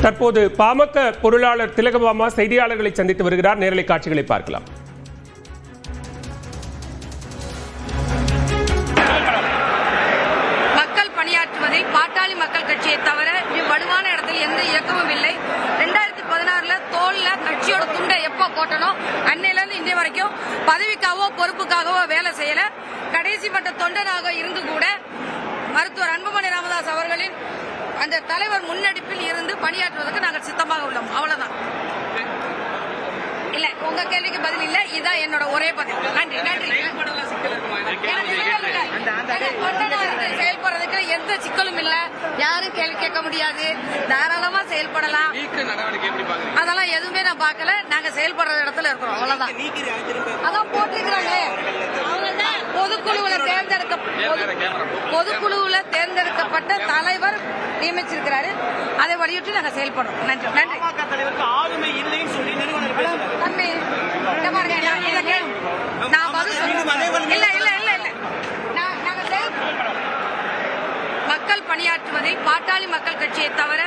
தற்போது பாமக பொருளாளர் திலகபாமா செய்தியாளர்களை சந்தித்து வருகிறார். நேரலை காட்சிகளை பார்க்கலாம். மக்கள் பணியாற்றுவதில் பாட்டாளி மக்கள் கட்சியை தவிர வலுவான இடத்தில் எந்த இயக்கமும் இல்லை. 2016 தோல்ல கட்சியோட துண்டை எப்ப போட்டனோ அன்னையில இருந்து இன்றைய வரைக்கும் பதவிக்காகவோ பொறுப்புக்காகவோ வேலை செய்யல. கடைசி மட்ட தொண்டனாக இருந்து கூட மருத்துவர் அன்புமணி ராமதாஸ் அவர்களின் அந்த தலைவர் முன்னெடுப்பில் இருந்து பணியாற்றுவதற்கு நாங்கள் சித்தமாக உள்ளோம். அவ்வளவுதான். இல்ல, உங்க கேள்விக்கு பதில் இல்ல. இதுதான் என்னோட ஒரே பதில். நன்றி நன்றி. செயல்படுறதுக்கு எந்த சிக்கலும் இல்ல. யாரும் கேள்வி கேட்க முடியாது. தாராளமா செயல்படலாம். அதெல்லாம் எதுவுமே நான் பார்க்கல. நாங்க செயல்படுற இடத்துல இருக்கிறோம். அவ்வளவுதான். அதான் போட்டிருக்கிறாங்களே. பொதுக்குழுவுல தேர்ந்தெடுக்கப்பட்ட தலைவர் நியமிச்சிருக்கிறாரு. அதை வலியுறுத்தி நாங்க செயல்படுறோம். நன்றி நன்றி. மக்கள் பணியாற்றுவதில் பாட்டாளி மக்கள் கட்சியை தவிர